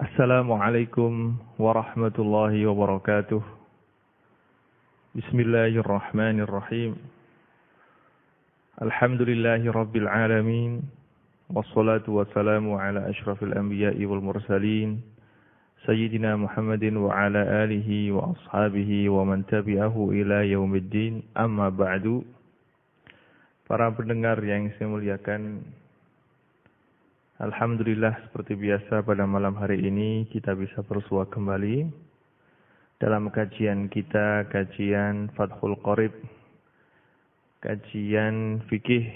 Assalamualaikum warahmatullahi wabarakatuh. Bismillahirrahmanirrahim. Alhamdulillahi rabbil alamin. Wassalatu wassalamu ala ashrafil anbiya'i wal mursalin. Sayyidina Muhammadin wa ala alihi wa ashabihi wa man tabi'ahu ila yaumiddin. Amma ba'du. Para pendengar yang saya muliakan, alhamdulillah seperti biasa pada malam hari ini kita bisa bersua kembali dalam kajian kita, kajian Fathul Qorib, kajian fikih,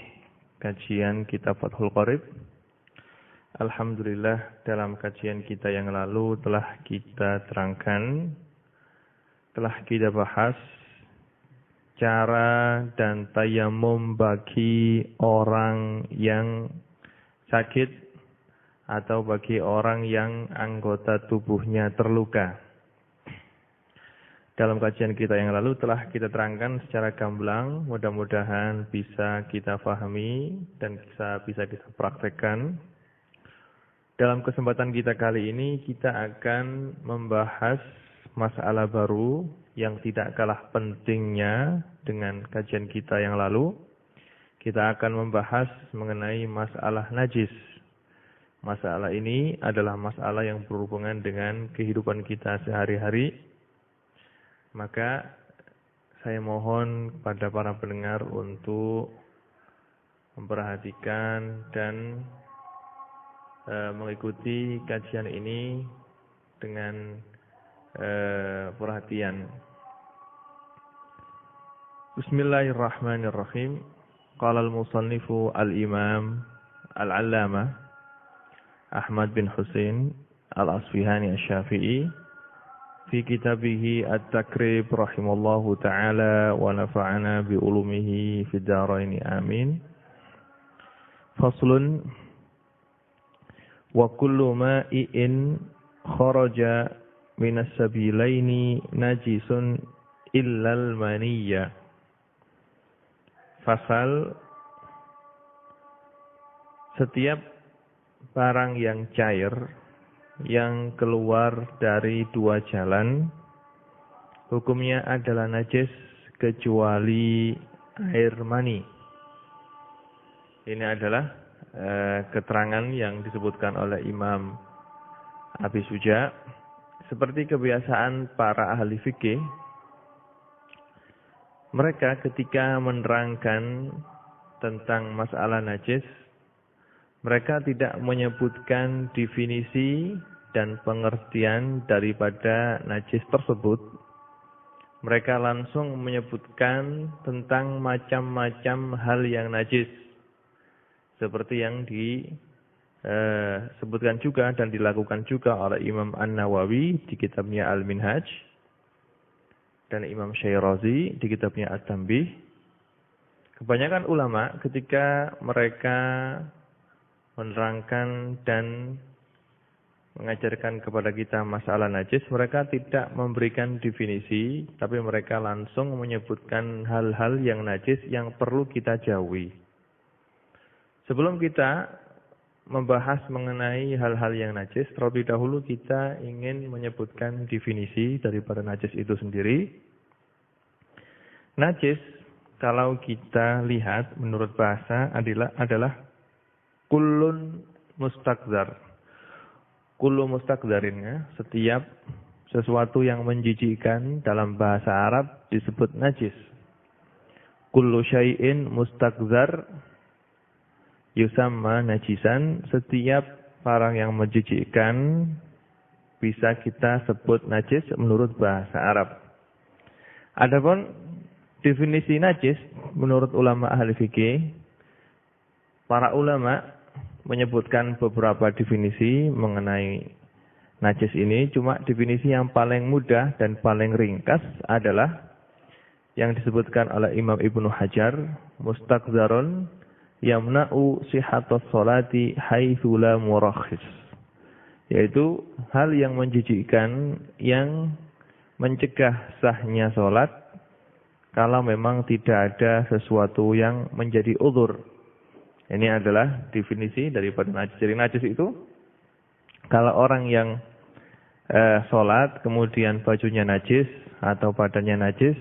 kajian kitab Fathul Qorib. Alhamdulillah dalam kajian kita yang lalu telah kita terangkan, telah kita bahas cara dan tayamum bagi orang yang sakit atau bagi orang yang anggota tubuhnya terluka. Dalam kajian kita yang lalu telah kita terangkan secara gamblang, mudah-mudahan bisa kita pahami dan bisa kita praktekkan. Dalam kesempatan kita kali ini kita akan membahas masalah baru yang tidak kalah pentingnya dengan kajian kita yang lalu. Kita akan membahas mengenai masalah najis. Masalah ini adalah masalah yang berhubungan dengan kehidupan kita sehari-hari. Maka saya mohon kepada para pendengar untuk memperhatikan dan mengikuti kajian ini dengan perhatian. Bismillahirrahmanirrahim. Qala al-musannifu al-imam al-allamah Ahmad bin Husain al-Asfihani al-Syafi'i fi kitabihi At-Takrib rahimallahu ta'ala wa nafa'ana bi ulumihi fid dharain amin. Faslun wa kullu ma'in kharaja minas sabilaini najisun illal maniyya. Fasal, setiap barang yang cair yang keluar dari dua jalan hukumnya adalah najis kecuali air mani. Ini adalah keterangan yang disebutkan oleh Imam Abi Suja. Seperti kebiasaan para ahli fikih, mereka ketika menerangkan tentang masalah najis, mereka tidak menyebutkan definisi dan pengertian daripada najis tersebut. Mereka langsung menyebutkan tentang macam-macam hal yang najis. Seperti yang disebutkan juga dan dilakukan juga oleh Imam An-Nawawi di kitabnya Al-Minhaj. Dan Imam Syairazi di kitabnya At-Tanbih. Kebanyakan ulama ketika mereka menerangkan dan mengajarkan kepada kita masalah najis, mereka tidak memberikan definisi, tapi mereka langsung menyebutkan hal-hal yang najis yang perlu kita jauhi. Sebelum kita membahas mengenai hal-hal yang najis, terlebih dahulu kita ingin menyebutkan definisi daripada najis itu sendiri. Najis, kalau kita lihat menurut bahasa adalah kullun mustakzar. Kullu mustakzarinnya, setiap sesuatu yang menjijikkan dalam bahasa Arab disebut najis. Kullu syai'in mustakzar yusamma najisan. Setiap barang yang menjijikkan bisa kita sebut najis menurut bahasa Arab. Adapun definisi najis menurut ulama ahli fikih, para ulama menyebutkan beberapa definisi mengenai najis ini. Cuma definisi yang paling mudah dan paling ringkas adalah yang disebutkan oleh Imam Ibnu Hajar, mustakzarun yamna'u sihhatus sholati haitsu la murakhis. Yaitu hal yang menjijikkan yang mencegah sahnya sholat kalau memang tidak ada sesuatu yang menjadi uzur. Ini adalah definisi daripada najis. Jadi najis itu, kalau orang yang sholat, kemudian bajunya najis, atau badannya najis,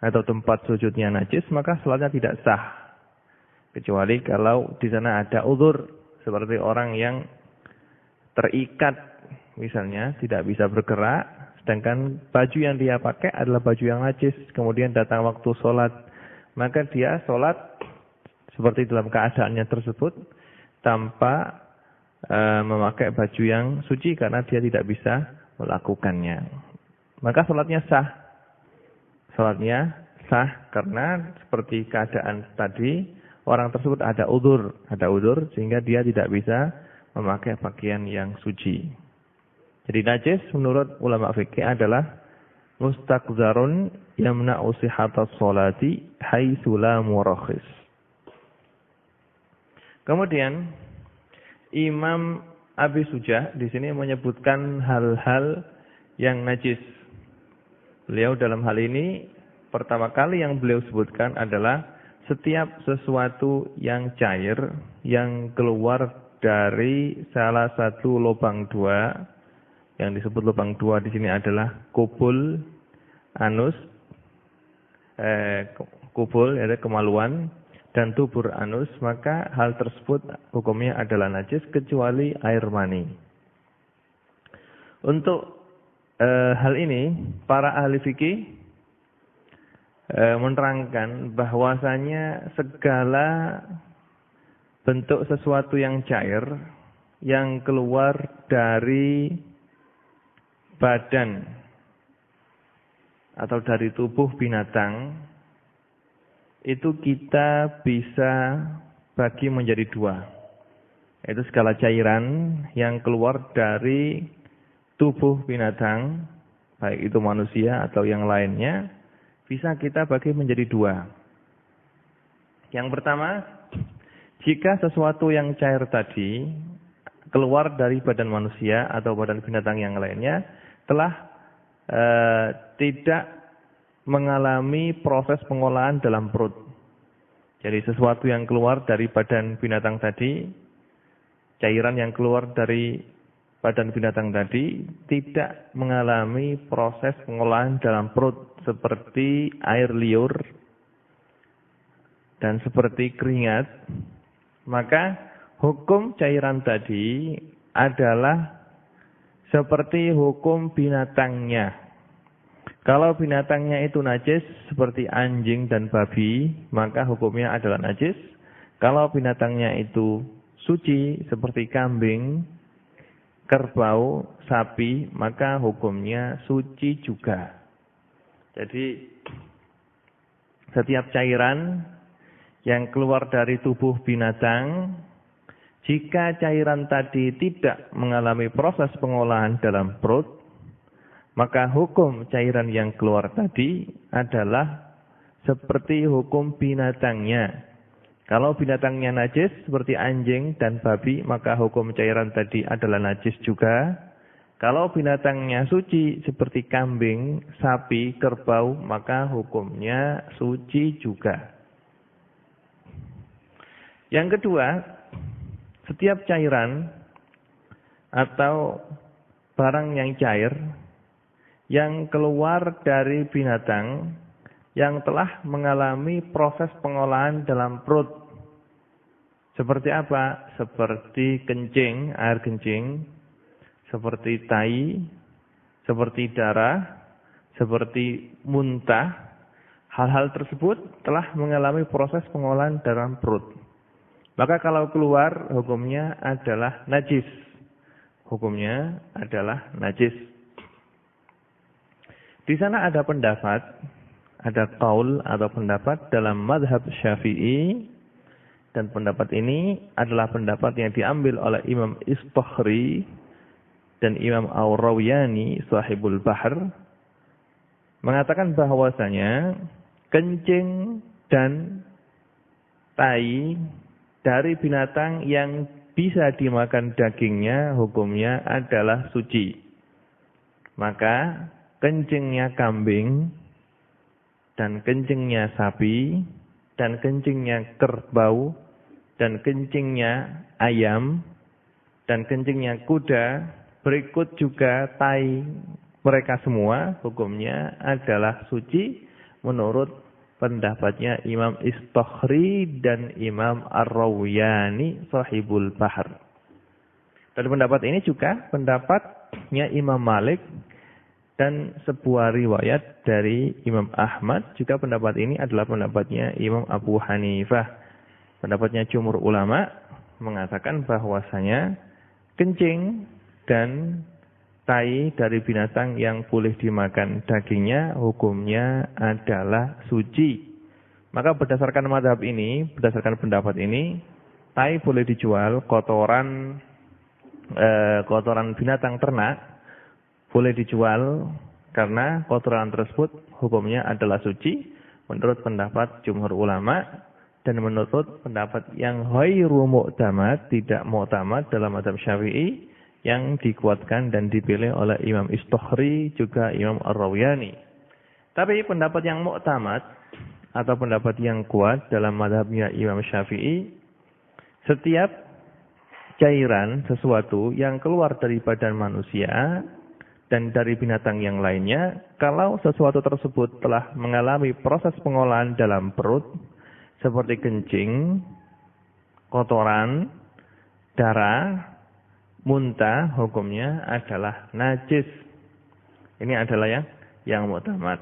atau tempat sujudnya najis, maka sholatnya tidak sah. Kecuali kalau di sana ada uzur, seperti orang yang terikat, misalnya tidak bisa bergerak, sedangkan baju yang dia pakai adalah baju yang najis, kemudian datang waktu sholat, maka dia sholat seperti dalam keadaannya tersebut tanpa memakai baju yang suci karena dia tidak bisa melakukannya. Maka sholatnya sah. Sholatnya sah karena seperti keadaan tadi, orang tersebut ada udzur sehingga dia tidak bisa memakai pakaian yang suci. Jadi najis menurut ulama fikih adalah mustaqzarun yamna'u sihhatas sholati haitsu la murakhis. Kemudian Imam Abi Sujah di sini menyebutkan hal-hal yang najis. Beliau dalam hal ini pertama kali yang beliau sebutkan adalah setiap sesuatu yang cair yang keluar dari salah satu lubang dua. Yang disebut lubang dua di sini adalah kubul, anus, kubul ada kemaluan, dan tubur anus, maka hal tersebut hukumnya adalah najis kecuali air mani. Untuk hal ini para ahli fikih menerangkan bahwasanya segala bentuk sesuatu yang cair yang keluar dari badan atau dari tubuh binatang itu kita bisa bagi menjadi dua. Itu segala cairan yang keluar dari tubuh binatang, baik itu manusia atau yang lainnya, bisa kita bagi menjadi dua. Yang pertama, jika sesuatu yang cair tadi keluar dari badan manusia atau badan binatang yang lainnya, telah tidak mengalami proses pengolahan dalam perut. Jadi sesuatu yang keluar dari badan binatang tadi, cairan yang keluar dari badan binatang tadi tidak mengalami proses pengolahan dalam perut seperti air liur dan seperti keringat, maka hukum cairan tadi adalah seperti hukum binatangnya. Kalau binatangnya itu najis seperti anjing dan babi, maka hukumnya adalah najis. Kalau binatangnya itu suci seperti kambing, kerbau, sapi, maka hukumnya suci juga. Jadi setiap cairan yang keluar dari tubuh binatang, jika cairan tadi tidak mengalami proses pengolahan dalam perut, maka hukum cairan yang keluar tadi adalah seperti hukum binatangnya. Kalau binatangnya najis seperti anjing dan babi, maka hukum cairan tadi adalah najis juga. Kalau binatangnya suci seperti kambing, sapi, kerbau, maka hukumnya suci juga. Yang kedua, setiap cairan atau barang yang cair yang keluar dari binatang yang telah mengalami proses pengolahan dalam perut. Seperti apa? Seperti kencing, air kencing, seperti tai, seperti darah, seperti muntah. Hal-hal tersebut telah mengalami proses pengolahan dalam perut. Maka kalau keluar hukumnya adalah najis. Hukumnya adalah najis. Di sana ada pendapat, ada qaul atau pendapat dalam mazhab Syafi'i, dan pendapat ini adalah pendapat yang diambil oleh Imam Istakhri dan Imam Ar-Rawiyani sahibul Bahr, mengatakan bahwasanya kencing dan tai dari binatang yang bisa dimakan dagingnya hukumnya adalah suci. Maka kencingnya kambing dan kencingnya sapi dan kencingnya kerbau dan kencingnya ayam dan kencingnya kuda berikut juga tai mereka semua hukumnya adalah suci menurut pendapatnya Imam Istokhri dan Imam Ar-Rawiyani sahibul Bahr. Dan pendapat ini juga pendapatnya Imam Malik dan sebuah riwayat dari Imam Ahmad. Juga pendapat ini adalah pendapatnya Imam Abu Hanifah. Pendapatnya jumhur ulama mengatakan bahwasanya kencing dan tai dari binatang yang boleh dimakan dagingnya hukumnya adalah suci. Maka berdasarkan mazhab ini, berdasarkan pendapat ini, tai boleh dijual, kotoran binatang ternak boleh dijual karena kotoran tersebut hukumnya adalah suci menurut pendapat jumhur ulama. Dan menurut pendapat yang ghairu mu'tamad, tidak mu'tamad dalam mazhab Syafi'i yang dikuatkan dan dipilih oleh Imam Istokhri juga Imam Ar-Rawiyani. Tapi pendapat yang mu'tamad atau pendapat yang kuat dalam mazhabnya Imam Syafi'i, setiap cairan sesuatu yang keluar dari badan manusia dan dari binatang yang lainnya, kalau sesuatu tersebut telah mengalami proses pengolahan dalam perut seperti kencing, kotoran, darah, muntah, hukumnya adalah najis. Ini adalah yang mu'tamad.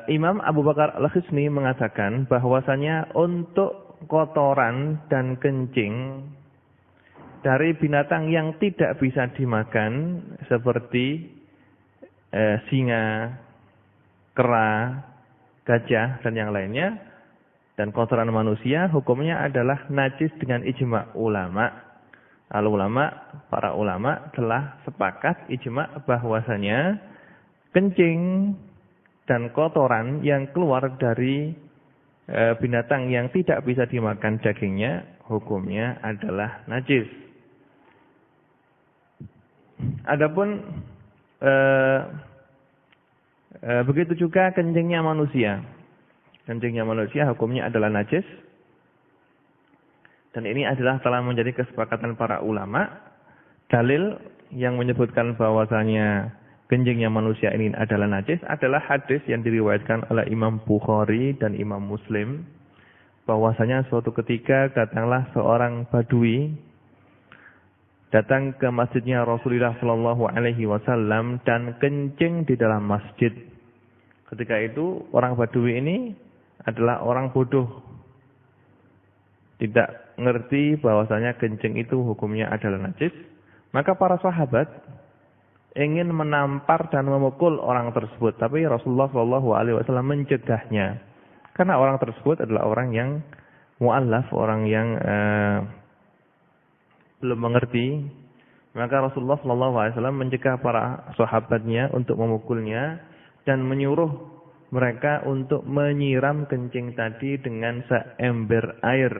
Imam Abu Bakar Al-Khisni mengatakan bahwasanya untuk kotoran dan kencing dari binatang yang tidak bisa dimakan seperti singa, kera, gajah dan yang lainnya, dan kotoran manusia hukumnya adalah najis dengan ijma' ulama. Para ulama telah sepakat ijma' bahwasanya kencing dan kotoran yang keluar dari binatang yang tidak bisa dimakan dagingnya hukumnya adalah najis. Adapun begitu juga kencingnya manusia. Kencingnya manusia hukumnya adalah najis. Dan ini adalah telah menjadi kesepakatan para ulama. Dalil yang menyebutkan bahwasanya kencingnya manusia ini adalah najis adalah hadis yang diriwayatkan oleh Imam Bukhari dan Imam Muslim. Bahwasanya suatu ketika datanglah seorang badui datang ke masjidnya Rasulullah Shallallahu Alaihi Wasallam dan kencing di dalam masjid. Ketika itu orang Badui ini adalah orang bodoh, tidak ngerti bahwasanya kencing itu hukumnya adalah najis. Maka para sahabat ingin menampar dan memukul orang tersebut, tapi Rasulullah Shallallahu Alaihi Wasallam mencegahnya, karena orang tersebut adalah orang yang mu'allaf, orang yang belum mengerti. Maka Rasulullah SAW mencegah para sahabatnya untuk memukulnya dan menyuruh mereka untuk menyiram kencing tadi dengan seember air.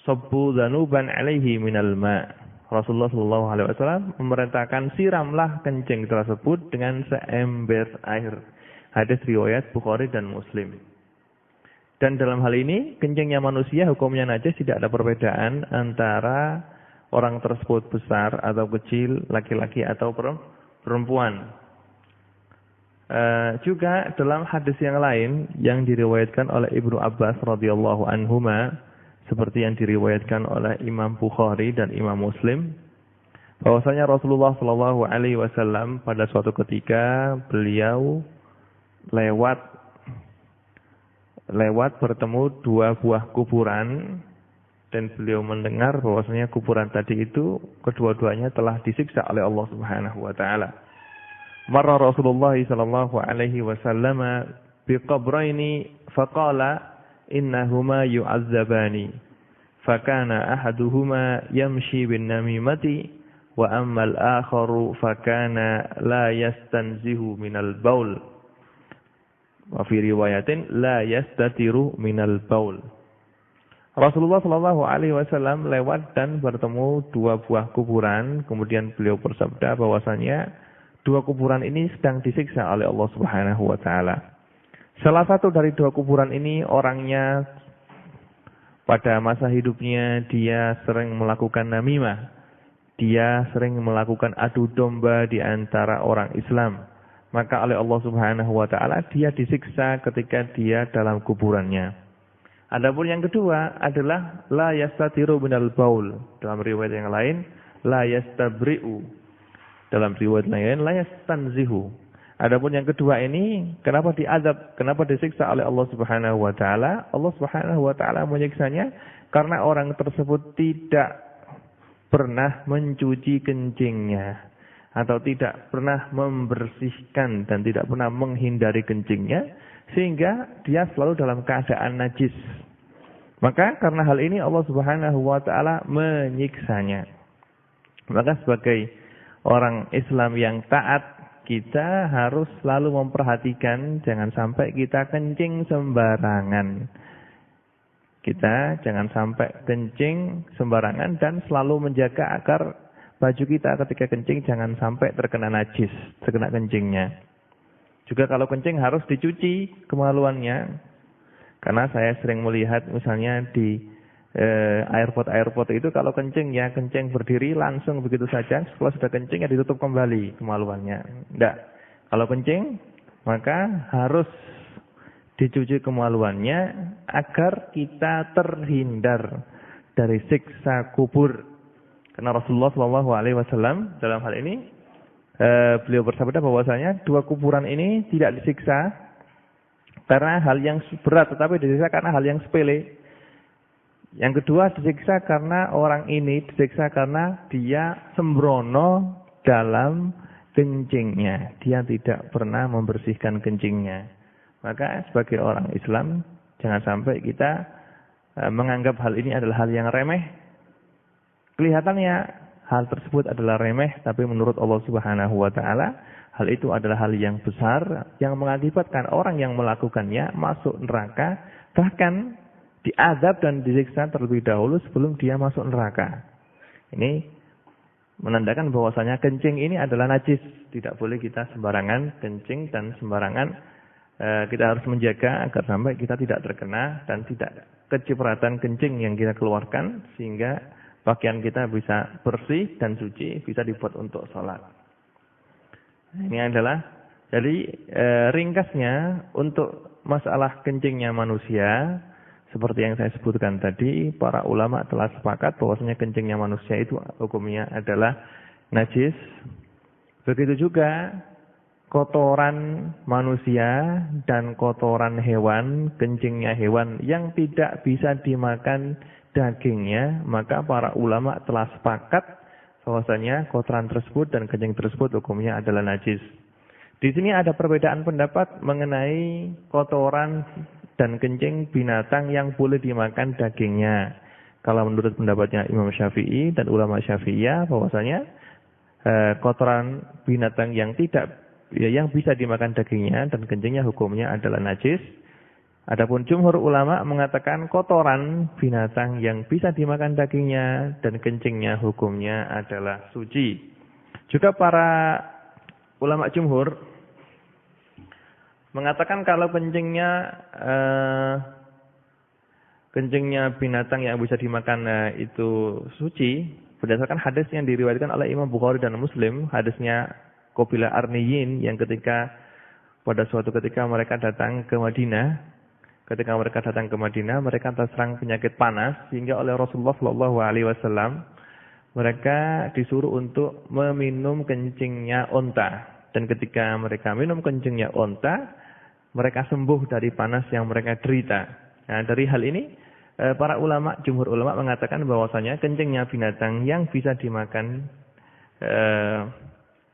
Sabbu dhanuban alaihi minal ma'. Rasulullah SAW memerintahkan siramlah kencing tersebut dengan seember air. Hadis riwayat Bukhari dan Muslim. Dan dalam hal ini, kencingnya manusia hukumnya najis, tidak ada perbedaan antara orang tersebut besar atau kecil, laki-laki atau perempuan. Juga dalam hadis yang lain yang diriwayatkan oleh Ibnu Abbas radhiyallahu anhuma, seperti yang diriwayatkan oleh Imam Bukhari dan Imam Muslim, bahwasanya Rasulullah Shallallahu Alaihi Wasallam pada suatu ketika beliau lewat bertemu dua buah kuburan dan beliau mendengar bahwasanya kuburan tadi itu kedua-duanya telah disiksa oleh Allah Subhanahu wa taala. Marra Rasulullah sallallahu alaihi wasallam bi qabraini faqala innahuma yu'azzabani. Fakana ahaduhuma yamshi bin namimati wa amma al-akharu fakana la yastanzihu minal baul. Wa fi riwayatin la yastatiru minal baul. Rasulullah Shallallahu Alaihi Wasallam lewat dan bertemu dua buah kuburan. Kemudian beliau bersabda bahwasanya dua kuburan ini sedang disiksa oleh Allah Subhanahu Wa Taala. Salah satu dari dua kuburan ini orangnya pada masa hidupnya dia sering melakukan namimah, dia sering melakukan adu domba di antara orang Islam, maka oleh Allah Subhanahu wa taala dia disiksa ketika dia dalam kuburannya. Adapun yang kedua adalah la yastatiru minal baul. Dalam riwayat yang lain la yastabri'u. Dalam riwayat lain la yastanzihu. Adapun yang kedua ini kenapa diazab, kenapa disiksa oleh Allah Subhanahu wa taala? Allah Subhanahu wa taala menyiksanya karena orang tersebut tidak pernah mencuci kencingnya atau tidak pernah membersihkan dan tidak pernah menghindari kencingnya sehingga dia selalu dalam keadaan najis. Maka karena hal ini Allah Subhanahu wa taala menyiksanya. Maka sebagai orang Islam yang taat, kita harus selalu memperhatikan jangan sampai kita kencing sembarangan. Kita jangan sampai kencing sembarangan dan selalu menjaga agar baju kita ketika kencing jangan sampai terkena najis, terkena kencingnya. Juga kalau kencing harus dicuci kemaluannya. Karena saya sering melihat misalnya di airport itu kalau kencing ya kencing berdiri langsung begitu saja, setelah sudah kencing ya ditutup kembali kemaluannya. Tidak. Kalau kencing maka harus dicuci kemaluannya agar kita terhindar dari siksa kubur. Karena Rasulullah SAW dalam hal ini beliau bersabda bahwasanya dua kuburan ini tidak disiksa karena hal yang berat, tetapi disiksa karena hal yang sepele. Yang kedua disiksa karena orang ini disiksa karena dia sembrono dalam kencingnya. Dia tidak pernah membersihkan kencingnya. Maka sebagai orang Islam jangan sampai kita menganggap hal ini adalah hal yang remeh. Kelihatannya hal tersebut adalah remeh, tapi menurut Allah Subhanahu wa taala hal itu adalah hal yang besar yang mengakibatkan orang yang melakukannya masuk neraka, bahkan diazab dan disiksa terlebih dahulu sebelum dia masuk neraka. Ini menandakan bahwasanya kencing ini adalah najis. Tidak boleh kita sembarangan kencing dan sembarangan kita harus menjaga agar sampai kita tidak terkena dan tidak kecipratan kencing yang kita keluarkan sehingga pakaian kita bisa bersih dan suci, bisa dibuat untuk sholat. Ini adalah jadi ringkasnya untuk masalah kencingnya manusia. Seperti yang saya sebutkan tadi, para ulama telah sepakat bahwasanya kencingnya manusia itu hukumnya adalah najis. Begitu juga kotoran manusia dan kotoran hewan, kencingnya hewan yang tidak bisa dimakan dagingnya, maka para ulama telah sepakat bahwasanya kotoran tersebut dan kencing tersebut hukumnya adalah najis. Di sini ada perbedaan pendapat mengenai kotoran dan kencing binatang yang boleh dimakan dagingnya. Kalau menurut pendapatnya Imam Syafi'i dan ulama Syafi'iyah bahwasanya kotoran binatang yang bisa dimakan dagingnya dan kencingnya hukumnya adalah najis. Adapun jumhur ulama mengatakan kotoran binatang yang bisa dimakan dagingnya dan kencingnya hukumnya adalah suci. Juga para ulama jumhur mengatakan kalau kencingnya binatang yang bisa dimakan itu suci berdasarkan hadis yang diriwayatkan oleh Imam Bukhari dan Muslim, hadisnya Qabilah Arniyin yang pada suatu ketika mereka datang ke Madinah. Ketika mereka datang ke Madinah, mereka terserang penyakit panas sehingga oleh Rasulullah SAW mereka disuruh untuk meminum kencingnya unta. Dan ketika mereka minum kencingnya unta, mereka sembuh dari panas yang mereka derita. Nah, dari hal ini, para ulama, jumhur ulama mengatakan bahwasanya kencingnya binatang yang bisa dimakan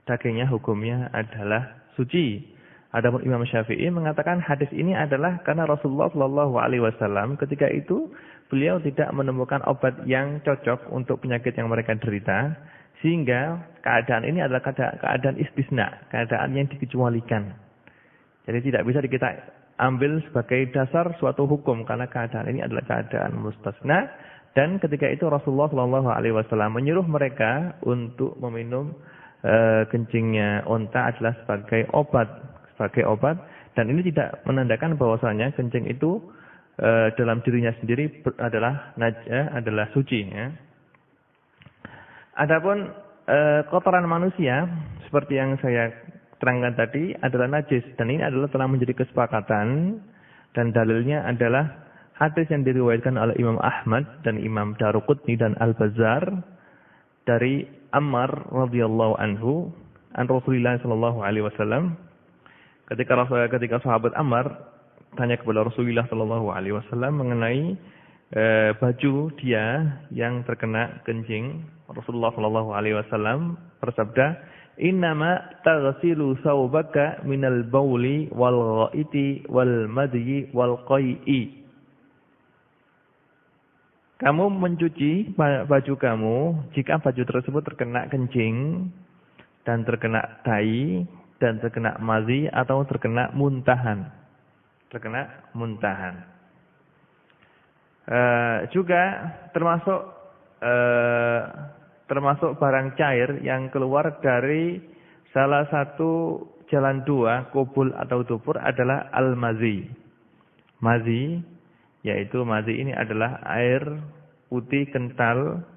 dagingnya hukumnya adalah suci. Adapun Imam Syafi'i mengatakan hadis ini adalah karena Rasulullah SAW ketika itu beliau tidak menemukan obat yang cocok untuk penyakit yang mereka derita, sehingga keadaan ini adalah keadaan istisna, keadaan yang dikecualikan. Jadi tidak bisa kita ambil sebagai dasar suatu hukum karena keadaan ini adalah keadaan mustasna. Dan ketika itu Rasulullah SAW menyuruh mereka untuk meminum kencingnya unta adalah sebagai obat, dan ini tidak menandakan bahwasanya kencing itu dalam dirinya sendiri adalah suci. Ya. Adapun kotoran manusia seperti yang saya terangkan tadi adalah najis, dan ini adalah telah menjadi kesepakatan, dan dalilnya adalah hadis yang diriwayatkan oleh Imam Ahmad dan Imam Daruqutni dan Al-Bazzar dari Ammar radhiyallahu anhu an Rasulullah sallallahu alaihi wasallam, ketika sahabat Ammar tanya kepada Rasulullah sallallahu alaihi wasallam mengenai baju dia yang terkena kencing, Rasulullah sallallahu alaihi wasallam bersabda, "Innama taghsilu thawbaka minal bauli wal ghaiti wal madyi wal qai'i." Kamu mencuci baju kamu jika baju tersebut terkena kencing dan terkena tai dan terkena madhi atau terkena muntahan. Terkena muntahan. Juga termasuk barang cair yang keluar dari salah satu jalan dua, kubul atau dubur adalah al-mazi. Mazi, yaitu mazi ini adalah air putih kental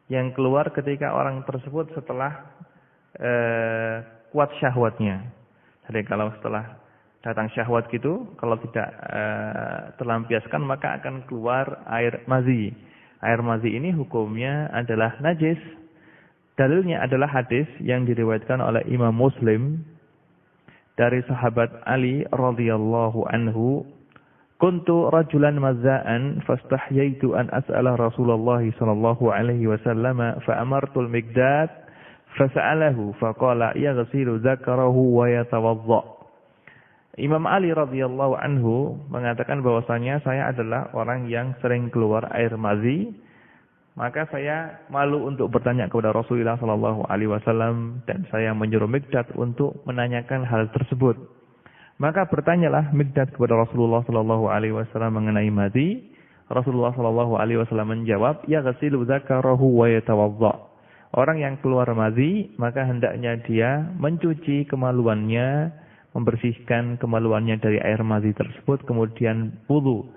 yang keluar ketika orang tersebut setelah kuat syahwatnya. Jadi kalau setelah datang syahwat gitu, kalau tidak terlampiaskan maka akan keluar air mazi. Air mazi ini hukumnya adalah najis. Dalilnya adalah hadis yang diriwayatkan oleh Imam Muslim dari sahabat Ali radhiyallahu anhu, "Kuntu rajulan mazza'an fastahyaitu an as'ala Rasulullah sallallahu alaihi wasallam fa amartu al-Miqdad fas'alahu faqala yaghsilu dzakarahu wa yatawadda." Imam Ali radhiyallahu anhu mengatakan bahwasanya saya adalah orang yang sering keluar air mazi, maka saya malu untuk bertanya kepada Rasulullah sallallahu alaihi wasallam dan saya menyuruh Miqdad untuk menanyakan hal tersebut. Maka bertanyalah Miqdad kepada Rasulullah sallallahu alaihi wasallam mengenai mazi. Rasulullah sallallahu alaihi wasallam menjawab, "Yaghsilu dzakarahu wa yatawadda." Orang yang keluar mazi maka hendaknya dia mencuci kemaluannya, membersihkan kemaluannya dari air mazi tersebut, kemudian wudu.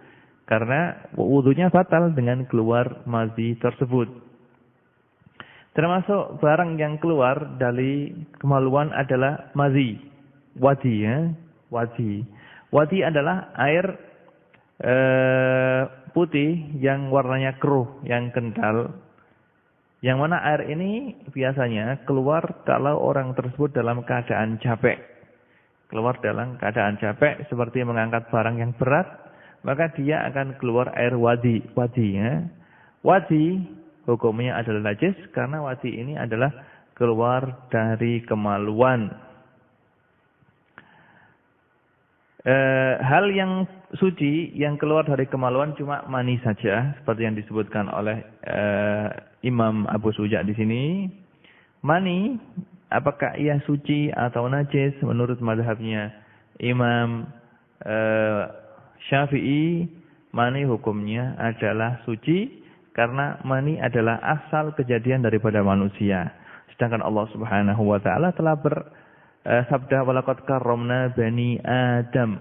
Karena wudunya batal dengan keluar mazi tersebut. Termasuk barang yang keluar dari kemaluan adalah mazi. Wadi, ya. Wadi. Wadi adalah air putih yang warnanya keruh, yang kental. Yang mana air ini biasanya keluar kalau orang tersebut dalam keadaan capek. Keluar dalam keadaan capek seperti mengangkat barang yang berat, maka dia akan keluar air wadi. Wadi, ya. Wadi hukumnya adalah najis karena wadi ini adalah keluar dari kemaluan. Hal yang suci yang keluar dari kemaluan cuma mani saja, seperti yang disebutkan oleh Imam Abu Suja di sini. Mani, apakah ia suci atau najis? Menurut mazhabnya Imam Syafi'i, mani hukumnya adalah suci karena mani adalah asal kejadian daripada manusia. Sedangkan Allah Subhanahu wa taala telah bersabda, "Walaqad karramna bani Adam."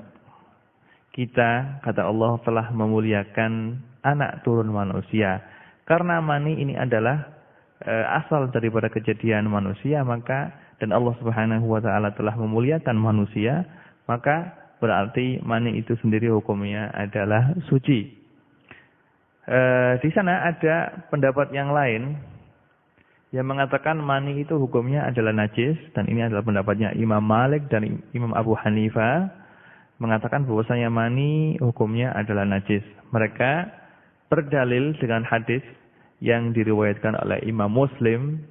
Kita, kata Allah, telah memuliakan anak turun manusia. Karena mani ini adalah asal daripada kejadian manusia, maka dan Allah Subhanahu wa taala telah memuliakan manusia, maka berarti mani itu sendiri hukumnya adalah suci. Di sana ada pendapat yang lain yang mengatakan mani itu hukumnya adalah najis, dan ini adalah pendapatnya Imam Malik dan Imam Abu Hanifah, mengatakan bahwasanya mani hukumnya adalah najis. Mereka berdalil dengan hadis yang diriwayatkan oleh Imam Muslim,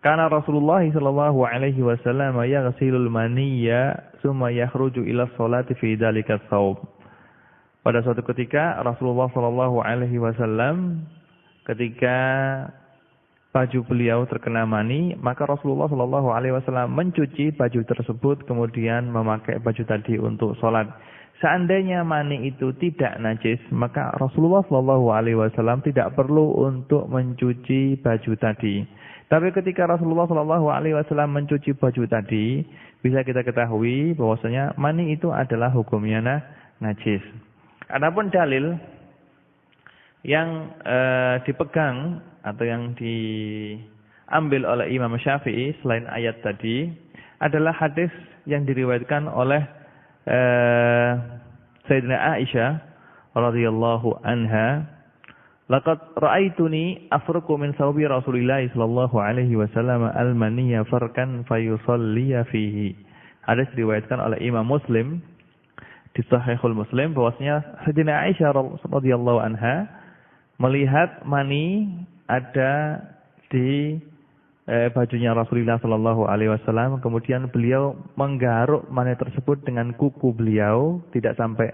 karena Rasulullah sallallahu alaihi wasallam yaghsilul maniyya tsumma yakhruju ila sholati fi dzalika tsawb. Pada suatu ketika Rasulullah sallallahu alaihi wasallam ketika baju beliau terkena mani, maka Rasulullah sallallahu alaihi wasallam mencuci baju tersebut kemudian memakai baju tadi untuk salat. Seandainya mani itu tidak najis, maka Rasulullah sallallahu alaihi wasallam tidak perlu untuk mencuci baju tadi. Tapi ketika Rasulullah sallallahu alaihi wasallam mencuci baju tadi, bisa kita ketahui bahwasanya mani itu adalah hukumnya najis. Adapun dalil yang dipegang atau yang diambil oleh Imam Syafi'i selain ayat tadi adalah hadis yang diriwayatkan oleh Sayyidina Aisyah radhiyallahu anha, laqad ra'aituni afruqu min thawbi Rasulillah sallallahu alaihi wasallam al-maniyya farkan fayusalliya fihi. Hadis diriwayatkan oleh Imam Muslim di Sahihul Muslim bahwasanya Sayyidina Aisyah radhiyallahu anha melihat mani ada di bajunya Rasulullah sallallahu alaihi wasallam, kemudian beliau menggaruk mani tersebut dengan kuku beliau, tidak sampai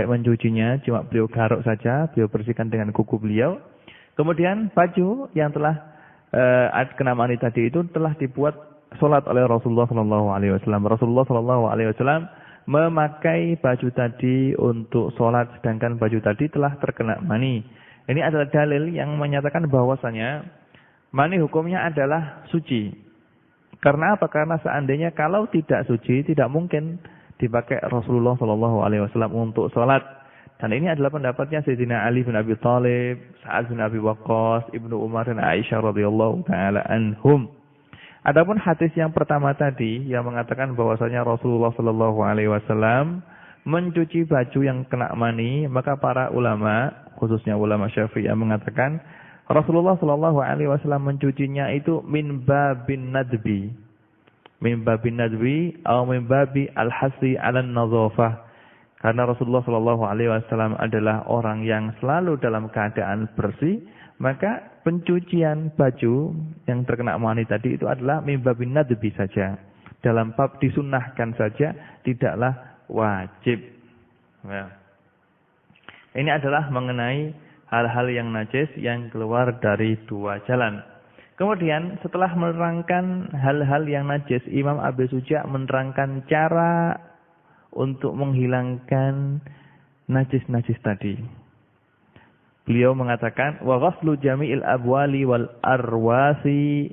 mencucinya, cuma beliau garuk saja, beliau bersihkan dengan kuku beliau. Kemudian baju yang telah kena mani tadi itu telah dibuat salat oleh Rasulullah sallallahu alaihi wasallam. Rasulullah sallallahu alaihi wasallam memakai baju tadi untuk sholat, sedangkan baju tadi telah terkena mani. Ini adalah dalil yang menyatakan bahwasanya mani hukumnya adalah suci. Karena apa? Karena seandainya kalau tidak suci, tidak mungkin dipakai Rasulullah SAW untuk sholat. Dan ini adalah pendapatnya Sayyidina Ali bin Abi Thalib, Sa'ad bin Abi Waqqas, Ibnu Umar dan Aisyah radhiyallahu taala anhum. Adapun hadis yang pertama tadi yang mengatakan bahwasanya Rasulullah sallallahu alaihi wasallam mencuci baju yang kena mani, maka para ulama, khususnya ulama Syafi'i yang mengatakan Rasulullah sallallahu alaihi wasallam mencucinya itu min babin nadbi. Min babin nadbi atau min babi al-hasi 'alan nadhafah. Karena Rasulullah sallallahu alaihi wasallam adalah orang yang selalu dalam keadaan bersih, maka pencucian baju yang terkena mani tadi itu adalah mimbabin nadbi saja. Dalam bab disunnahkan saja, tidaklah wajib. Ya. Ini adalah mengenai hal-hal yang najis yang keluar dari dua jalan. Kemudian setelah menerangkan hal-hal yang najis, Imam Abi Suja menerangkan cara untuk menghilangkan najis-najis tadi. Beliau mengatakan wa ghaslu jami'il abwali wal arwasi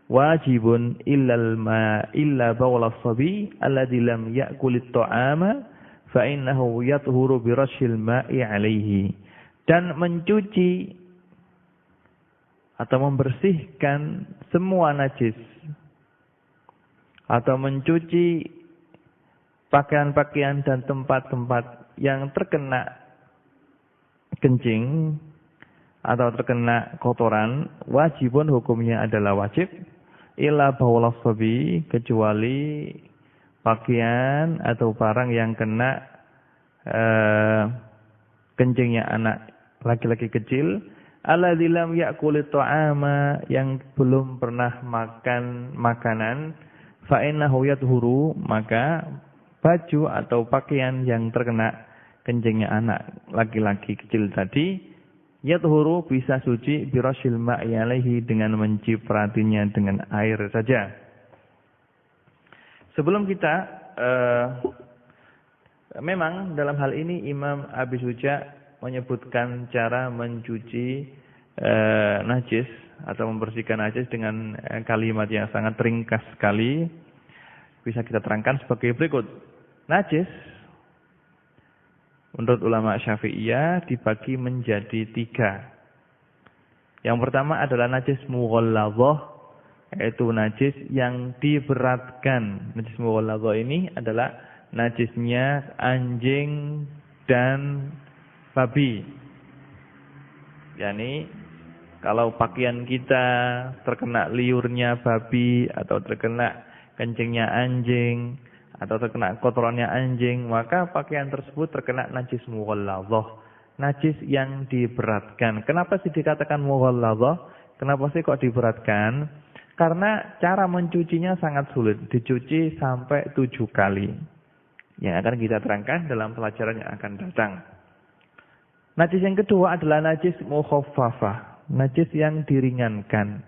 wajibun illa bawl as-sabi alladhi lam ya'kul at-ta'ama fa innahu yathuru bi rasyil ma'i 'alaihi. Dan mencuci atau membersihkan semua najis atau mencuci pakaian-pakaian dan tempat-tempat yang terkena kencing atau terkena kotoran, wajibun hukumnya adalah wajib, illa baulas sabi, kecuali pakaian atau barang yang kena kencingnya anak laki-laki kecil, alladzi lam ya'kulit ta'ama, yang belum pernah makan makanan, fa innahu yadhuru, maka baju atau pakaian yang terkena kencingnya anak laki-laki kecil tadi, yadhuru, bisa suci birasyil ma'i alaihi, dengan mencipratinya dengan air saja. Sebelum kita memang dalam hal ini Imam Abi Suja menyebutkan cara mencuci najis atau membersihkan najis dengan kalimat yang sangat ringkas sekali. Bisa kita terangkan sebagai berikut. Najis menurut ulama Syafi'iyah dibagi menjadi 3. Yang pertama adalah najis mughalladzah, yaitu najis yang diberatkan. Najis mughalladzah ini adalah najisnya anjing dan babi. Yani kalau pakaian kita terkena liurnya babi atau terkena kencingnya anjing atau terkena kotorannya anjing, maka pakaian tersebut terkena najis mughalladzah, najis yang diberatkan. Kenapa sih dikatakan mughalladzah? Kenapa sih kok diberatkan? Karena cara mencucinya sangat sulit, dicuci sampai 7 kali. Yang akan kita terangkan dalam pelajaran yang akan datang. Najis yang kedua adalah najis mukhaffafah, najis yang diringankan.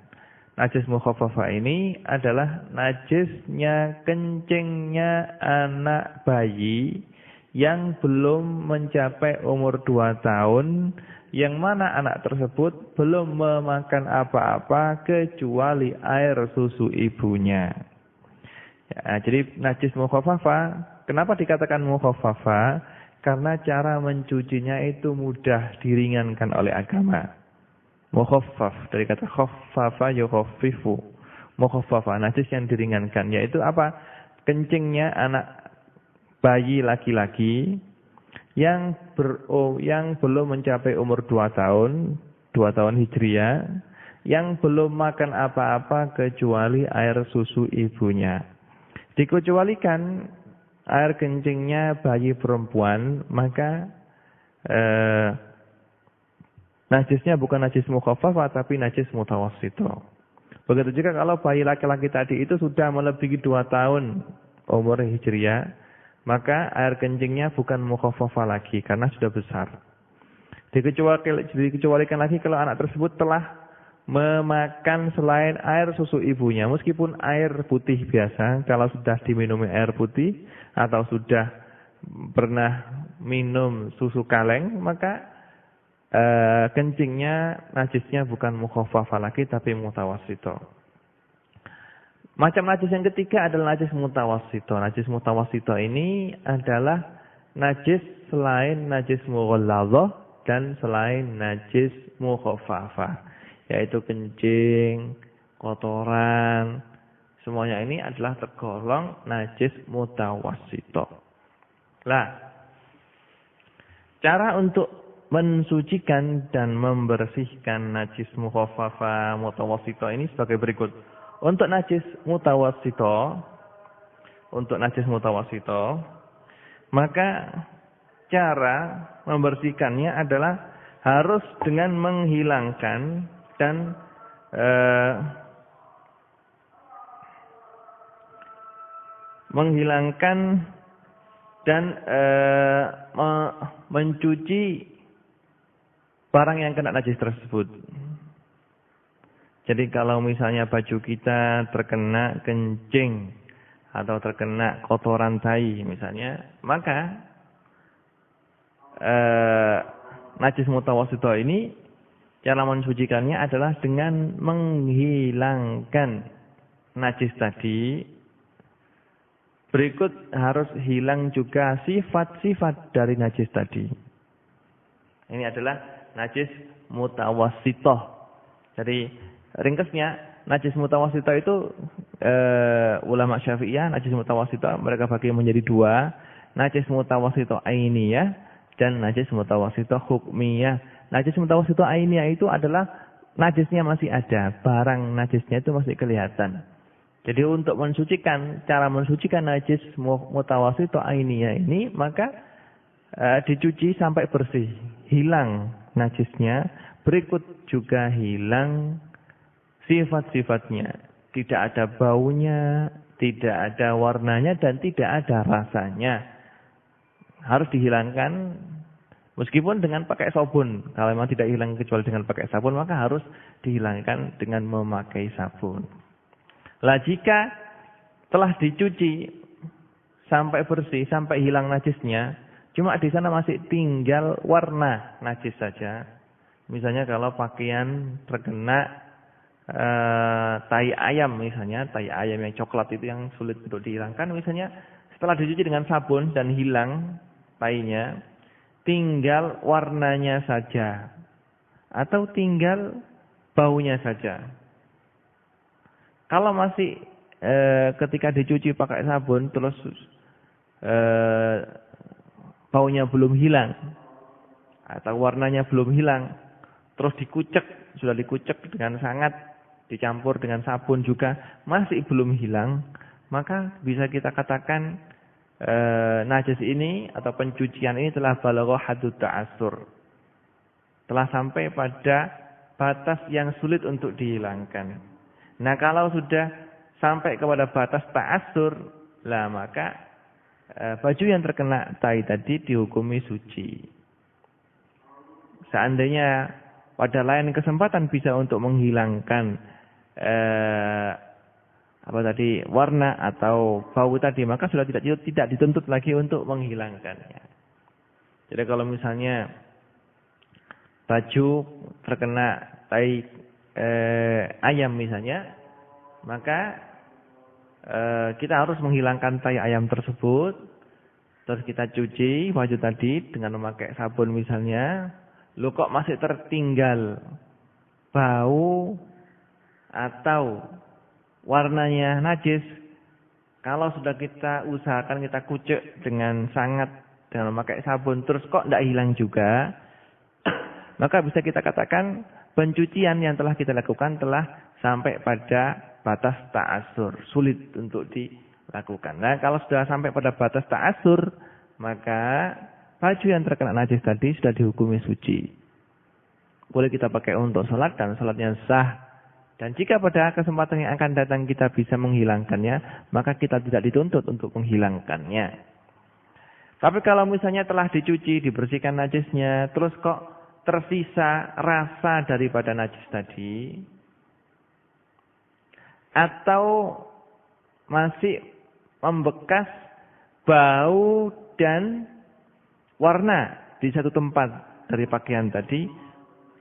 Najis mukhaffafah ini adalah najisnya kencingnya anak bayi yang belum mencapai umur 2 tahun, yang mana anak tersebut belum memakan apa-apa kecuali air susu ibunya. Ya, jadi najis mukhaffafah, kenapa dikatakan mukhaffafah? karena cara mencucinya itu mudah, diringankan oleh agama. Mukhaffaf, dari kata khaffafa yukhaffifu. Mukhaffafa, najis yang diringankan, yaitu apa? Kencingnya anak bayi laki-laki yang belum mencapai umur 2 tahun, 2 tahun Hijriah, yang belum makan apa-apa kecuali air susu ibunya. Dikecualikan air kencingnya bayi perempuan, maka najisnya bukan najis mukhaffafah tapi najis mutawassithah. Begitu juga kalau bayi laki-laki tadi itu sudah melebihi 2 tahun umur Hijriah, maka air kencingnya bukan mukhaffafah lagi karena sudah besar. Dikecualikan lagi kalau anak tersebut telah memakan selain air susu ibunya, meskipun air putih biasa, kalau sudah diminumi air putih atau sudah pernah minum susu kaleng, maka kencingnya najisnya bukan mukhaffafah lagi tapi mutawassithah. Macam najis yang ketiga adalah najis mutawassithah. Najis mutawassithah ini adalah najis selain najis mughalladhah dan selain najis mukhaffafah, yaitu kencing, kotoran, semuanya ini adalah tergolong najis mutawassithah. Nah, cara untuk mensucikan dan membersihkan najis mukhaffafah mutawassithah ini sebagai berikut. Untuk najis mutawassithah, maka cara membersihkannya adalah harus dengan menghilangkan dan mencuci barang yang kena najis tersebut. Jadi kalau misalnya baju kita terkena kencing atau terkena kotoran tai misalnya, maka najis mutawassithah ini cara mensucikannya adalah dengan menghilangkan najis tadi. Berikut harus hilang juga sifat-sifat dari najis tadi. Ini adalah najis mutawassithah. Jadi ringkasnya, najis mutawassithah itu ulama Syafi'iyah, najis mutawassithah mereka bagi menjadi 2, najis mutawassithah ainiyah dan najis mutawassithah hukmiyah. Najis mutawassithah ainiyah itu adalah najisnya masih ada, barang najisnya itu masih kelihatan. Jadi untuk mensucikan, cara mensucikan najis mutawassithah ainiyah ini, maka dicuci sampai bersih, hilang najisnya, berikut juga hilang sifat-sifatnya, tidak ada baunya, tidak ada warnanya, dan tidak ada rasanya. Harus dihilangkan meskipun dengan pakai sabun. Kalau memang tidak hilang kecuali dengan pakai sabun, maka harus dihilangkan dengan memakai sabun. Lah jika telah dicuci sampai bersih, sampai hilang najisnya, cuma di sana masih tinggal warna najis saja. Misalnya kalau pakaian terkena tai ayam misalnya, tai ayam yang coklat itu yang sulit untuk dihilangkan misalnya, setelah dicuci dengan sabun dan hilang tainya, tinggal warnanya saja atau tinggal baunya saja. Kalau masih ketika dicuci pakai sabun terus baunya belum hilang atau warnanya belum hilang, terus dikucek, sudah dikucek dengan sangat, dicampur dengan sabun juga masih belum hilang, maka bisa kita katakan najis ini atau pencucian ini telah balagha haddut ta'assur, telah sampai pada batas yang sulit untuk dihilangkan. Nah kalau sudah sampai kepada batas ta'assur, lah maka baju yang terkena tai tadi dihukumi suci. Seandainya pada lain kesempatan bisa untuk menghilangkan warna atau bau tadi, maka sudah tidak dituntut lagi untuk menghilangkannya. Jadi kalau misalnya baju terkena tai ayam misalnya, maka kita harus menghilangkan tai ayam tersebut Terus kita cuci baju tadi dengan memakai sabun misalnya. Loh kok masih tertinggal bau atau warnanya najis. Kalau sudah kita usahakan kita kucek dengan sangat dengan memakai sabun terus kok tidak hilang juga. Maka bisa kita katakan pencucian yang telah kita lakukan telah sampai pada batas ta'asur. Sulit untuk dilakukan. Nah kalau sudah sampai pada batas ta'asur, maka baju yang terkena najis tadi sudah dihukumi suci. Boleh kita pakai untuk sholat dan sholatnya sah. Dan jika pada kesempatan yang akan datang kita bisa menghilangkannya, maka kita tidak dituntut untuk menghilangkannya. Tapi kalau misalnya telah dicuci, dibersihkan najisnya, terus kok tersisa rasa daripada najis tadi, atau masih membekas bau dan warna di satu tempat dari pakaian tadi,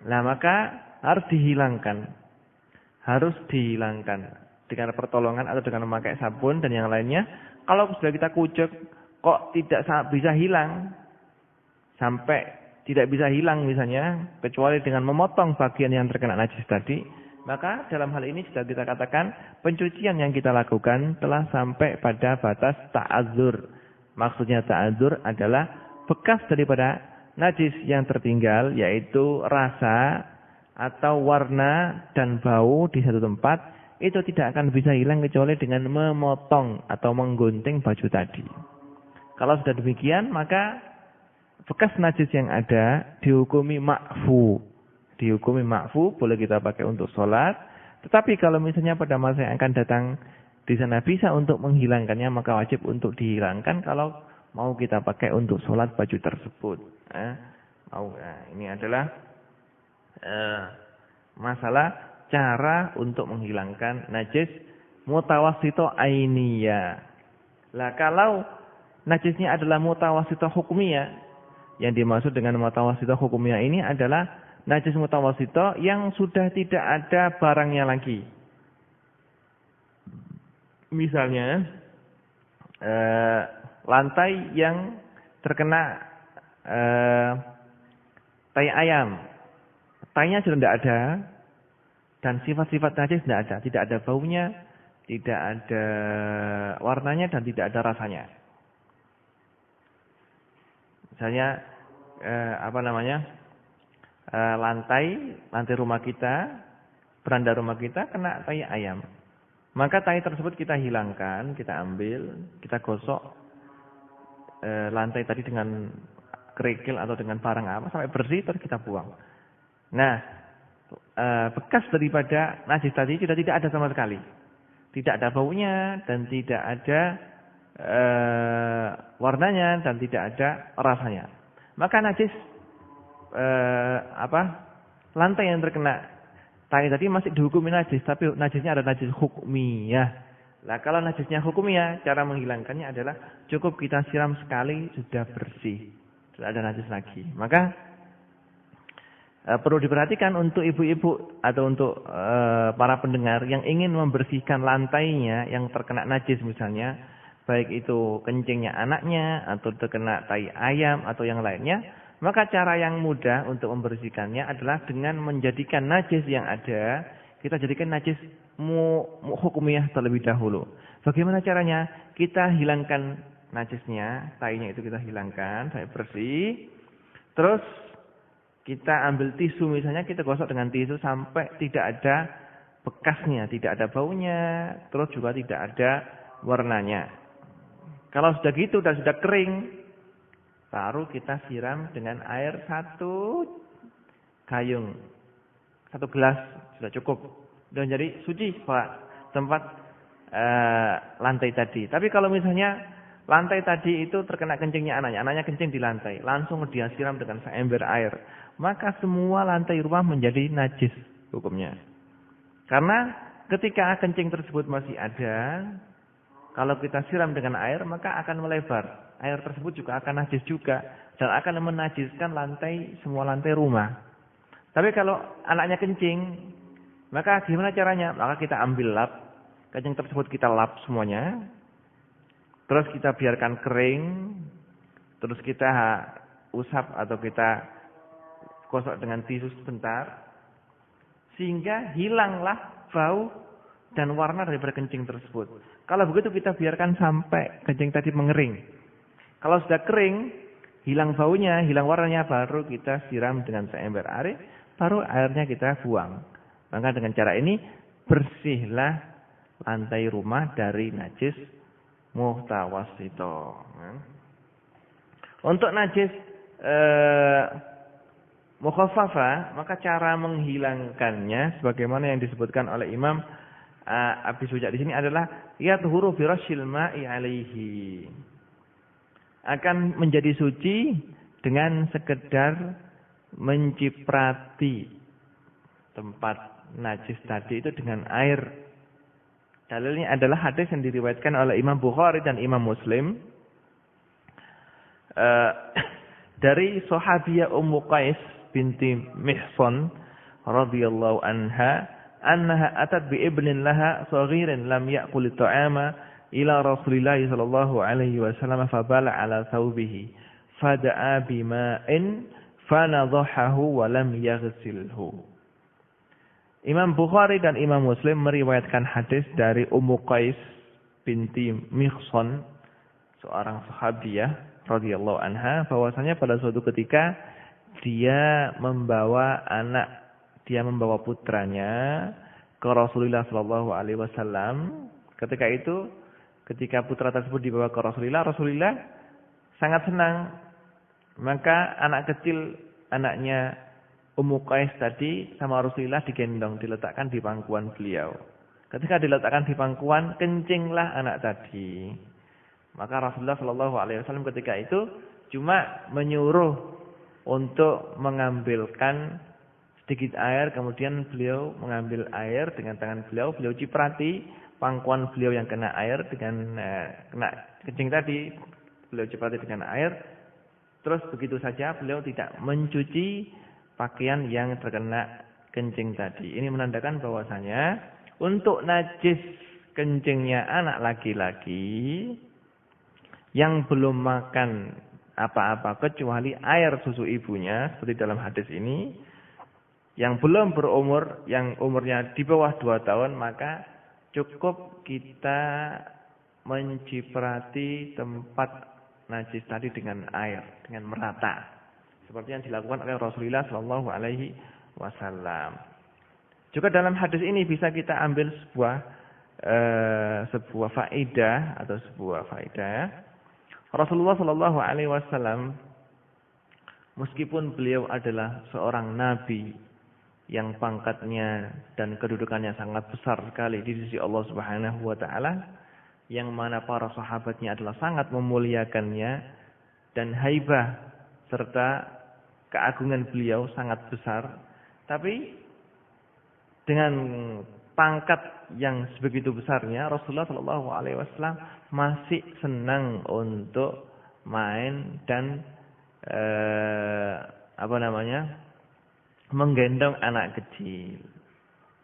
nah maka harus dihilangkan. Harus dihilangkan dengan pertolongan atau dengan memakai sabun dan yang lainnya. Kalau sudah kita kucek kok tidak bisa hilang, sampai tidak bisa hilang misalnya kecuali dengan memotong bagian yang terkena najis tadi, maka dalam hal ini sudah kita katakan pencucian yang kita lakukan telah sampai pada batas ta'adzur. Maksudnya ta'adzur adalah bekas daripada najis yang tertinggal, yaitu rasa atau warna dan bau di satu tempat, itu tidak akan bisa hilang kecuali dengan memotong atau menggunting baju tadi. Kalau sudah demikian, maka bekas najis yang ada dihukumi ma'fu. Dihukumi ma'fu, boleh kita pakai untuk sholat. Tetapi kalau misalnya pada masa yang akan datang di sana bisa untuk menghilangkannya, maka wajib untuk dihilangkan kalau mau kita pakai untuk sholat baju tersebut. Ini adalah masalah cara untuk menghilangkan najis mutawassito ainiyah. Lah kalau najisnya adalah mutawassito hukumiyah, yang dimaksud dengan mutawassito hukumiyah ini adalah najis mutawassito yang sudah tidak ada barangnya lagi. Misalnya lantai yang terkena tai ayam. Tainya sudah tidak ada dan sifat-sifat najis tidak ada. Tidak ada baunya, tidak ada warnanya dan tidak ada rasanya. Misalnya lantai rumah kita, beranda rumah kita kena tai ayam. Maka tai tersebut kita hilangkan, kita ambil, kita gosok lantai tadi dengan kerikil atau dengan barang apa sampai bersih terus kita buang. Nah, bekas daripada najis tadi sudah tidak ada sama sekali. Tidak ada baunya dan tidak ada warnanya dan tidak ada rasanya. Maka najis lantai yang terkena tai tadi masih dihukumi najis, tapi najisnya ada najis hukmiyah. Nah, kalau najisnya hukmiyah, cara menghilangkannya adalah cukup kita siram sekali sudah bersih. Tidak ada najis lagi. Maka perlu diperhatikan untuk ibu-ibu atau untuk para pendengar yang ingin membersihkan lantainya yang terkena najis misalnya, baik itu kencingnya anaknya atau terkena tai ayam atau yang lainnya, maka cara yang mudah untuk membersihkannya adalah dengan menjadikan najis yang ada, kita jadikan najis hukumiyah terlebih dahulu. Bagaimana caranya? Kita hilangkan najisnya, tainya itu kita hilangkan sampai bersih. Terus kita ambil tisu misalnya, kita gosok dengan tisu sampai tidak ada bekasnya, tidak ada baunya, terus juga tidak ada warnanya. Kalau sudah gitu dan sudah kering, baru kita siram dengan air 1 gayung, 1 gelas sudah cukup. Dan jadi suci Pak tempat lantai tadi. Tapi kalau misalnya lantai tadi itu terkena kencingnya anaknya kencing di lantai, langsung dia siram dengan seember air, maka semua lantai rumah menjadi najis hukumnya. Karena ketika kencing tersebut masih ada, kalau kita siram dengan air maka akan melebar. Air tersebut juga akan najis juga dan akan menajiskan semua lantai rumah. Tapi kalau anaknya kencing, maka gimana caranya? Maka kita ambil lap, kencing tersebut kita lap semuanya. Terus kita biarkan kering terus kita usap atau kita gosok dengan tisu sebentar, sehingga hilanglah bau dan warna daripada kencing tersebut. Kalau begitu kita biarkan sampai kencing tadi mengering. Kalau sudah kering, hilang baunya, hilang warnanya, baru kita siram dengan seember air, baru airnya kita buang. Maka dengan cara ini bersihlah lantai rumah dari najis muhtawasito. Untuk najis mukhaffafa, maka cara menghilangkannya sebagaimana yang disebutkan oleh Imam Abi Suja di sini adalah yadhuru bi rasyil ma'i alaihi. Akan menjadi suci dengan sekedar menciprati tempat najis tadi itu dengan air. Dalilnya adalah hadis yang diriwayatkan oleh Imam Bukhari dan Imam Muslim dari sahabiyah Ummu Qais binti Mihsan radhiyallahu anha, annaha atat bi ibnin laha saghirin lam ya'kul at-ta'ama ila Rasulillah sallallahu alaihi wasallam fabala ala thawbihi fada'a bima'in fanadhahahu wa lam yaghsilhu. Imam Bukhari dan Imam Muslim meriwayatkan hadis dari Ummu Qais binti Mihsan, seorang sahabiyah radhiyallahu anha, bahwasanya pada suatu ketika dia membawa putranya ke Rasulullah sallallahu alaihi wasallam. Ketika putra tersebut dibawa ke Rasulullah, Rasulullah sangat senang. Maka anaknya Ummu Qais tadi sama Rasulullah digendong, diletakkan di pangkuan beliau. Ketika diletakkan di pangkuan, kencinglah anak tadi. Maka Rasulullah sallallahu alaihi wasallam ketika itu cuma menyuruh untuk mengambilkan sedikit air, kemudian beliau mengambil air dengan tangan beliau ciprati pangkuan beliau yang kena air dengan kena kencing tadi, beliau ciprati dengan air. Terus begitu saja, beliau tidak mencuci pakaian yang terkena kencing tadi. Ini menandakan bahwasanya untuk najis kencingnya anak laki-laki yang belum makan apa-apa kecuali air susu ibunya, seperti dalam hadis ini, yang belum berumur, yang umurnya di bawah 2 tahun, maka cukup kita menciprati tempat najis tadi dengan air, dengan merata, seperti yang dilakukan oleh Rasulullah sallallahu alaihi wasallam. Juga dalam hadis ini bisa kita ambil sebuah faedah atau sebuah faedah. Rasulullah sallallahu alaihi wasallam, meskipun beliau adalah seorang nabi yang pangkatnya dan kedudukannya sangat besar sekali di sisi Allah Subhanahu wa taala, yang mana para sahabatnya adalah sangat memuliakannya dan haibah serta keagungan beliau sangat besar, tapi dengan pangkat yang sebegitu besarnya, Rasulullah sallallahu alaihi wasallam masih senang untuk main dan menggendong anak kecil.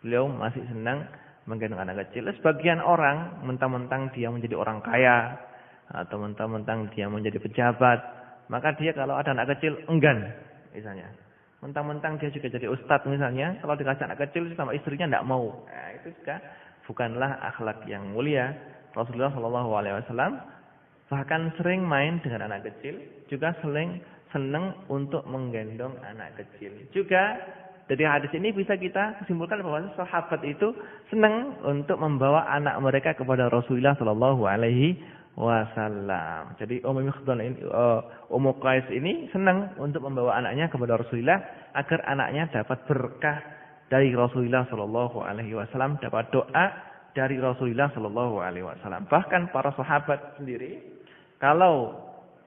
Beliau masih senang menggendong anak kecil. Sebagian orang mentang-mentang dia menjadi orang kaya atau mentang-mentang dia menjadi pejabat, maka dia kalau ada anak kecil enggan, misalnya. Mentang-mentang dia juga jadi ustadz misalnya, kalau dikasih anak kecil sama istrinya tidak mau. Nah, itu juga bukanlah akhlak yang mulia. Rasulullah sallallahu alaihi wasallam bahkan sering main dengan anak kecil, juga sering senang untuk menggendong anak kecil. Juga dari hadis ini bisa kita simpulkan bahwa sahabat itu senang untuk membawa anak mereka kepada Rasulullah sallallahu alaihi wasallam. Jadi Ummu Qais ini senang untuk membawa anaknya kepada Rasulullah agar anaknya dapat berkah dari Rasulullah sallallahu alaihi wasallam, dapat doa dari Rasulullah sallallahu alaihi wasallam. Bahkan para sahabat sendiri, kalau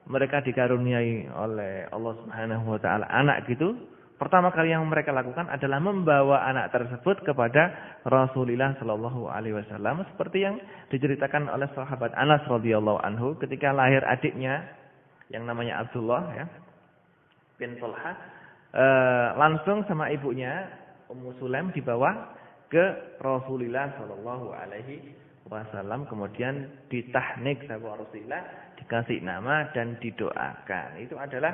mereka dikaruniai oleh Allah Subhanahu wa taala anak gitu, pertama kali yang mereka lakukan adalah membawa anak tersebut kepada Rasulullah sallallahu alaihi wasallam, seperti yang diceritakan oleh sahabat Anas radhiyallahu anhu ketika lahir adiknya yang namanya Abdullah ya bin Talha, langsung sama ibunya Ummu Sulaim dibawa ke Rasulullah sallallahu alaihi wasallam, kemudian ditahnik sama Rasulullah, dikasih nama dan didoakan. Itu adalah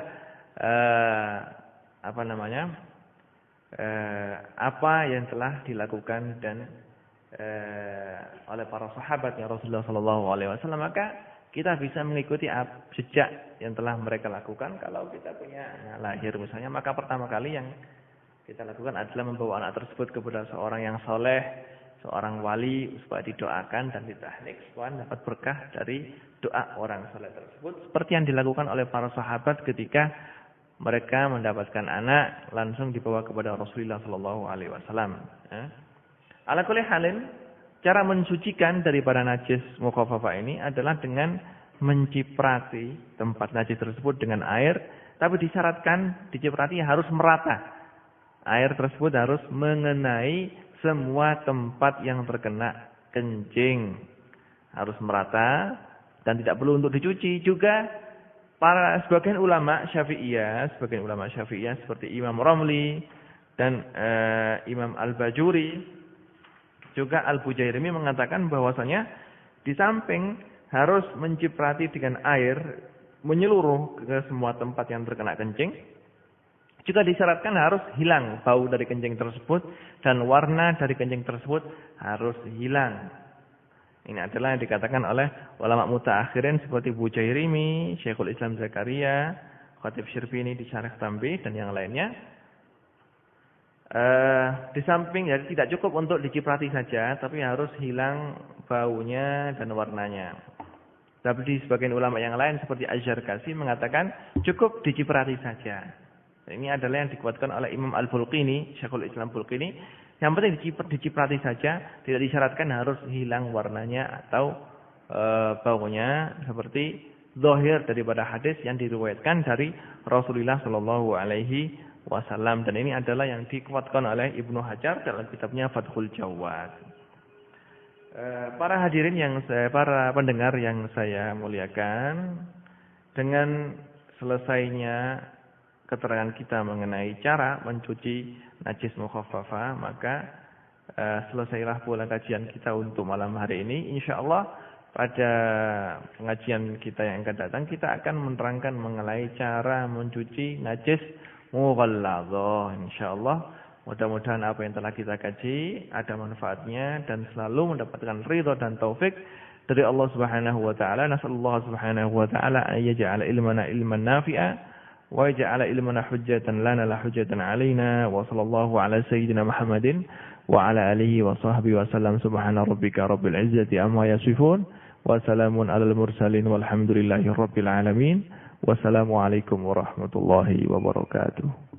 apa yang telah dilakukan dan oleh para sahabatnya Rasulullah sallallahu alaihi wasallam, maka kita bisa mengikuti jejak yang telah mereka lakukan. Kalau kita punya anak lahir misalnya, maka pertama kali yang kita lakukan adalah membawa anak tersebut kepada seorang yang soleh, seorang wali, supaya didoakan dan ditahnik supaya dapat berkah dari doa orang soleh tersebut. Seperti yang dilakukan oleh para sahabat ketika mereka mendapatkan anak, langsung dibawa kepada Rasulullah sallallahu alaihi wasallam. Ala kulli halin, cara mensucikan daripada najis mukhafafah ini adalah dengan menciprati tempat najis tersebut dengan air, tapi disyaratkan diciprati harus merata. Air tersebut harus mengenai semua tempat yang terkena kencing. Harus merata dan tidak perlu untuk dicuci. Juga sebagian ulama Syafi'iyah seperti Imam Ramli dan Imam Al-Bajuri, juga Al-Bujairimi mengatakan bahwasanya di samping harus menciprati dengan air menyeluruh ke semua tempat yang terkena kencing, juga disyaratkan harus hilang bau dari kencing tersebut dan warna dari kencing tersebut harus hilang. Ini adalah yang dikatakan oleh ulama mutaakhirin seperti Bujairimi, Syekhul Islam Zakaria, Khatib Syirfini di Syarah Tanbih dan yang lainnya. Di samping ya tidak cukup untuk diciprati saja, tapi harus hilang baunya dan warnanya. Tapi di sebagian ulama yang lain seperti Az-Zarkasi mengatakan cukup diciprati saja. Ini adalah yang dikuatkan oleh Imam Al-Bulqini, Syekhul Islam Bulqini. Yang penting diciprati saja, tidak disyaratkan harus hilang warnanya atau baunya, seperti zahir daripada hadis yang diriwayatkan dari Rasulullah sallallahu alaihi wasallam, dan ini adalah yang dikuatkan oleh Ibnu Hajar dalam kitabnya Fathul Jawad. Para hadirin para pendengar yang saya muliakan, dengan selesainya keterangan kita mengenai cara mencuci najis mukhaffafah, maka selesailah pula kajian kita untuk malam hari ini. Insyaallah pada pengajian kita yang akan datang kita akan menerangkan mengenai cara mencuci najis mughalladzah. Insyaallah mudah-mudahan apa yang telah kita kaji ada manfaatnya dan selalu mendapatkan ridha dan taufik dari Allah Subhanahu wa taala. Nasallahu subhanahu wa taala an yaj'ala ilmana ilman nafi'a wa yaj'ala ilmana hujjatan lana la hujjatan alaina, wa sallallahu ala sayyidina Muhammadin wa ala alihi wa sahbihi wa sallam. Subhana rabbika rabbil izzati amma yasifun wa salamun alal mursalin walhamdulillahi rabbil alamin. Wassalamualaikum warahmatullahi wabarakatuh.